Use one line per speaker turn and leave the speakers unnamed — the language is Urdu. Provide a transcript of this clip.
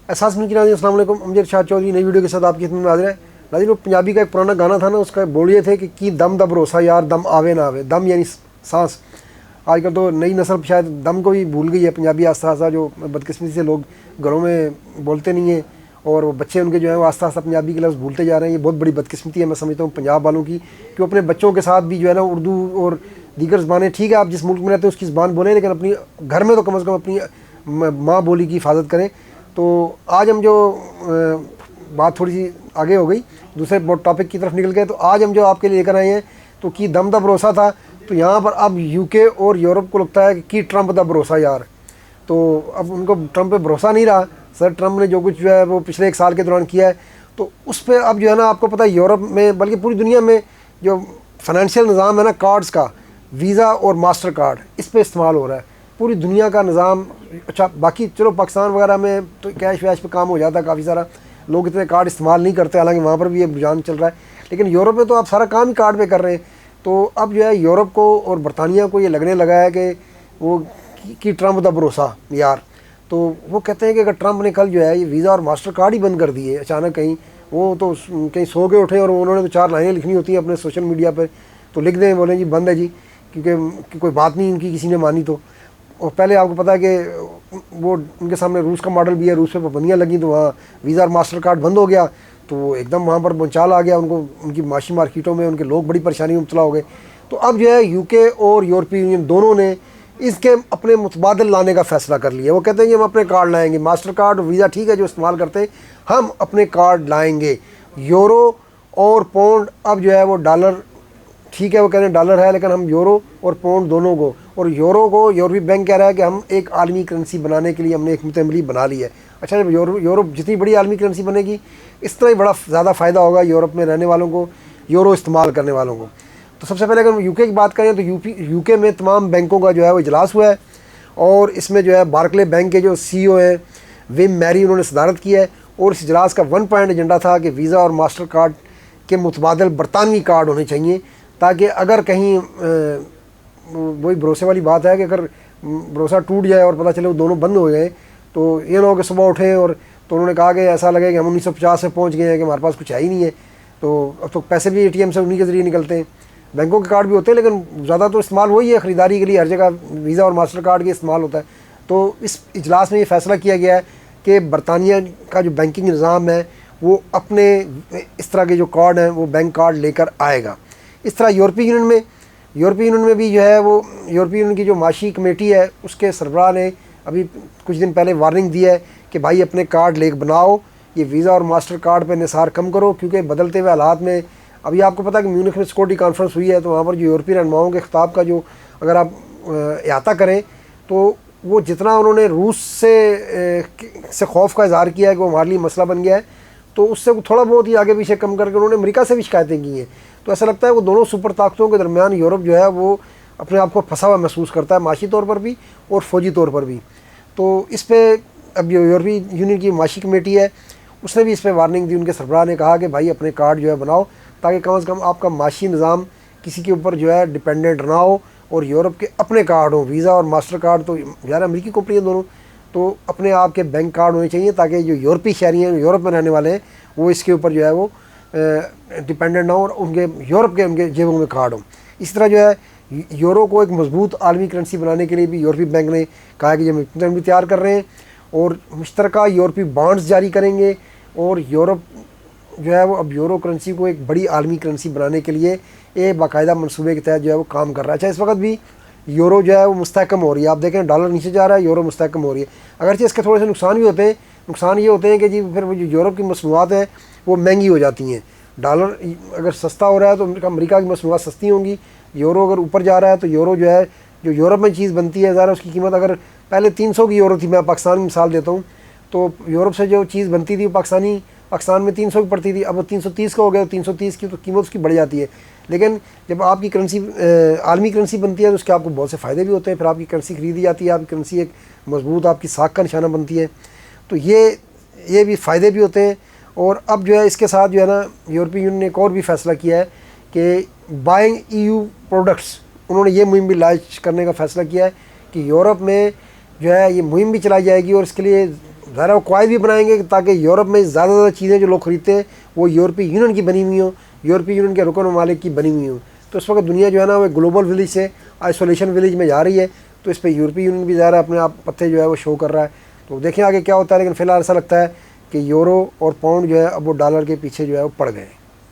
احساس ملکی ناظرین السلام علیکم، امجد شاہ چودھری نئی ویڈیو کے ساتھ آپ کی خدمت میں حاضر ہے۔ ناظرین وہ پنجابی کا ایک پرانا گانا تھا نا، اس کا بول یہ تھے کہ کی دم دا بھروسہ یار دم آوے نہ آوے، دم یعنی سانس۔ آج کل تو نئی نسل شاید دم کو بھی بھول گئی ہے، پنجابی آہستہ آہستہ جو بدقسمتی سے لوگ گھروں میں بولتے نہیں ہیں، اور وہ بچے ان کے جو ہیں وہ آہستہ آہستہ پنجابی کے لفظ بھولتے جا رہے ہیں۔ یہ بہت بڑی بدقسمتی ہے میں سمجھتا ہوں پنجاب والوں کی، کہ وہ اپنے بچوں کے ساتھ بھی جو ہے نا اردو اور دیگر زبانیں، ٹھیک ہے آپ جس ملک میں رہتے ہیں اس کی زبان بولیں، لیکن اپنی گھر میں تو کم از کم اپنی ماں بولی کی حفاظت کریں۔ تو آج ہم جو بات تھوڑی سی آگے ہو گئی، دوسرے ٹاپک کی طرف نکل گئے، تو آج ہم جو آپ کے لیے لے کر آئے ہیں تو کی دم دا بھروسہ تھا، تو یہاں پر اب یو کے اور یورپ کو لگتا ہے کہ کی ٹرمپ دا بھروسہ یار۔ تو اب ان کو ٹرمپ پہ بھروسہ نہیں رہا، سر ٹرمپ نے جو کچھ جو ہے وہ پچھلے ایک سال کے دوران کیا ہے، تو اس پہ اب جو ہے نا آپ کو پتہ ہے یورپ میں بلکہ پوری دنیا میں جو فائنینشیل نظام ہے نا کارڈز کا، ویزا اور ماسٹر کارڈ اس پہ استعمال ہو رہا ہے پوری دنیا کا نظام۔ اچھا باقی چلو پاکستان وغیرہ میں تو کیش ویش پہ کام ہو جاتا ہے، کافی سارا لوگ اتنے کارڈ استعمال نہیں کرتے، حالانکہ وہاں پر بھی یہ رجحان چل رہا ہے، لیکن یورپ میں تو آپ سارا کام ہی کارڈ پہ کر رہے ہیں۔ تو اب جو ہے یورپ کو اور برطانیہ کو یہ لگنے لگا ہے کہ وہ کی ٹرمپ دا بھروسہ یار۔ تو وہ کہتے ہیں کہ اگر ٹرمپ نے کل جو ہے یہ ویزا اور ماسٹر کارڈ ہی بند کر دیے اچانک، کہیں وہ تو کہیں سو کے اٹھے اور انہوں نے تو 4 لائنیں لکھنی ہوتی ہیں اپنے سوشل میڈیا پہ، تو لکھ دیں بولیں جی بند ہے جی، کیونکہ کوئی بات نہیں ان کی کسی نے مانی تو۔ اور پہلے آپ کو پتہ ہے کہ وہ ان کے سامنے روس کا ماڈل بھی ہے، روس پہ پابندیاں لگیں تو وہاں ویزا اور ماسٹر کارڈ بند ہو گیا، تو وہ ایک دم وہاں پر بنچال آ گیا ان کو، ان کی معاشی مارکیٹوں میں ان کے لوگ بڑی پریشانی میں مبتلا ہو گئے۔ تو اب جو ہے یو کے اور یورپی یونین دونوں نے اس کے اپنے متبادل لانے کا فیصلہ کر لیا۔ وہ کہتے ہیں کہ ہم اپنے کارڈ لائیں گے، ماسٹر کارڈ اور ویزا ٹھیک ہے جو استعمال کرتے ہیں، ہم اپنے کارڈ لائیں گے۔ یورو اور پاؤنڈ اب جو ہے وہ ڈالر، ٹھیک ہے وہ کہہ رہے ہیں ڈالر ہے، لیکن ہم یورو اور پاؤنڈ دونوں کو، اور یورو کو یورپی بینک کہہ رہا ہے کہ ہم ایک عالمی کرنسی بنانے کے لیے ہم نے ایک متعملی بنا لی ہے۔ اچھا جب یورپ جتنی بڑی عالمی کرنسی بنے گی اس طرح ہی بڑا زیادہ فائدہ ہوگا یورپ میں رہنے والوں کو، یورو استعمال کرنے والوں کو۔ تو سب سے پہلے اگر یو کے کی بات کریں تو یو کے میں تمام بینکوں کا جو ہے وہ اجلاس ہوا ہے، اور اس میں جو ہے بارکلے بینک کے جو سی او ہیں وم میری انہوں نے صدارت کی ہے، اور اس اجلاس کا 1 پوائنٹ ایجنڈا تھا کہ ویزا اور ماسٹر کارڈ کے متبادل برطانوی کارڈ ہونے چاہیے، تاکہ اگر کہیں وہی بھروسے والی بات ہے کہ اگر بھروسہ ٹوٹ جائے اور پتہ چلے وہ دونوں بند ہو گئے، تو یہ نہ ہو کہ صبح اٹھیں اور تو انہوں نے کہا کہ ایسا لگے کہ ہم 1950 سے پہنچ گئے ہیں کہ ہمارے پاس کچھ ہے ہی نہیں ہے۔ تو اب تو پیسے بھی اے ٹی ایم سے انہی کے ذریعے نکلتے ہیں، بینکوں کے کارڈ بھی ہوتے ہیں لیکن زیادہ تو استعمال وہی ہے، خریداری کے لیے ہر جگہ ویزا اور ماسٹر کارڈ کے استعمال ہوتا ہے۔ تو اس اجلاس میں یہ فیصلہ کیا گیا ہے کہ برطانیہ کا جو بینکنگ نظام ہے وہ اپنے اس طرح کے جو کارڈ ہیں وہ بینک کارڈ لے کر آئے گا۔ اس طرح یورپی یونین میں بھی جو ہے وہ یورپی یونین کی جو معاشی کمیٹی ہے اس کے سربراہ نے ابھی کچھ دن پہلے وارننگ دی ہے کہ بھائی اپنے کارڈ لے بناؤ، یہ ویزا اور ماسٹر کارڈ پہ انحصار کم کرو، کیونکہ بدلتے ہوئے حالات میں ابھی آپ کو پتہ ہے کہ میونخ میں سیکورٹی کانفرنس ہوئی ہے، تو وہاں پر جو یورپی رہنماؤں کے خطاب کا جو اگر آپ احاطہ کریں تو وہ جتنا انہوں نے روس سے خوف کا اظہار کیا ہے کہ وہ ہمارے لیے مسئلہ بن گیا ہے، تو اس سے تھوڑا بہت ہی آگے پیچھے کم کر کے انہوں نے امریکہ سے بھی شکایتیں کی ہیں۔ تو ایسا لگتا ہے وہ دونوں سپر طاقتوں کے درمیان یورپ جو ہے وہ اپنے آپ کو پھنسا ہوا محسوس کرتا ہے، معاشی طور پر بھی اور فوجی طور پر بھی۔ تو اس پہ اب جو یورپی یونین کی معاشی کمیٹی ہے اس نے بھی اس پہ وارننگ دی، ان کے سربراہ نے کہا کہ بھائی اپنے کارڈ جو ہے بناؤ، تاکہ کم از کم آپ کا معاشی نظام کسی کے اوپر جو ہے ڈپینڈنٹ نہ ہو، اور یورپ کے اپنے کارڈ ہوں، ویزا اور ماسٹر کارڈ تو یار امریکی کمپنی ہیں دونوں، تو اپنے آپ کے بینک کارڈ ہونے چاہیے تاکہ جو یورپی شہری ہیں یورپ میں رہنے والے ہیں وہ اس کے اوپر جو ہے وہ ڈپینڈنٹ نہ ہو، اور ان کے یورپ کے ان کے جیبوں میں کارڈ ہوں۔ اس طرح جو ہے یورو کو ایک مضبوط عالمی کرنسی بنانے کے لیے بھی یورپی بینک نے کہا کہ ہم تیار کر رہے ہیں، اور مشترکہ یورپی بانڈز جاری کریں گے، اور یورپ جو ہے وہ اب یورو کرنسی کو ایک بڑی عالمی کرنسی بنانے کے لیے ایک باقاعدہ منصوبے کے تحت جو ہے وہ کام کر رہا ہے۔ اچھا اس وقت بھی یورو جو ہے وہ مستحکم ہو رہی ہے، آپ دیکھیں ڈالر نیچے جا رہا ہے، یورو مستحکم ہو رہی ہے، اگرچہ اس کے تھوڑے سے نقصان بھی ہوتے ہیں۔ نقصان یہ ہوتے ہیں کہ جی پھر وہ جو یورپ کی مصنوعات ہیں وہ مہنگی ہو جاتی ہیں، ڈالر اگر سستا ہو رہا ہے تو امریکہ کی مصنوعات سستی ہوں گی، یورو اگر اوپر جا رہا ہے تو یورو جو ہے جو یورپ میں چیز بنتی ہے ذرا اس کی قیمت اگر پہلے 300 کی یورو تھی، میں پاکستان کی مثال دیتا ہوں، تو یورپ سے جو چیز بنتی تھی وہ پاکستان میں 300 کی پڑتی تھی، اب وہ 330 کا ہو گیا، 330 کی تو قیمت اس کی بڑھ جاتی ہے۔ لیکن جب آپ کی کرنسی عالمی کرنسی بنتی ہے تو اس کے آپ کو بہت سے فائدے بھی ہوتے ہیں، پھر آپ کی کرنسی خریدی جاتی ہے، آپ کی کرنسی ایک مضبوط آپ کی ساکھ کا نشانہ بنتی ہے، تو یہ بھی فائدے بھی ہوتے ہیں۔ اور اب جو ہے اس کے ساتھ جو ہے نا یورپی یونین نے ایک اور بھی فیصلہ کیا ہے کہ بائنگ ای یو پروڈکٹس، انہوں نے یہ مہم بھی لانچ کرنے کا فیصلہ کیا ہے کہ یورپ میں جو ہے یہ مہم بھی چلائی جائے گی، اور اس کے لیے ظاہر ہے وہ قواعد بھی بنائیں گے تاکہ یورپ میں زیادہ چیزیں جو لوگ خریدتے ہیں وہ یورپی یونین کی بنی ہوئی ہوں، یورپی یونین کے رکن ممالک کی بنی ہوئی ہوں. تو اس وقت دنیا جو ہے نا وہ گلوبل ولیج سے آئسولیشن ولیج میں جا رہی ہے. تو اس پہ یورپی یونین بھی ظاہر ہے اپنے آپ پتے جو ہے وہ شو کر رہا ہے. تو دیکھیں آگے کیا ہوتا ہے، لیکن فی الحال ایسا لگتا ہے کہ یورو اور پاؤنڈ جو ہے اب وہ ڈالر کے پیچھے جو ہے وہ پڑ گئے.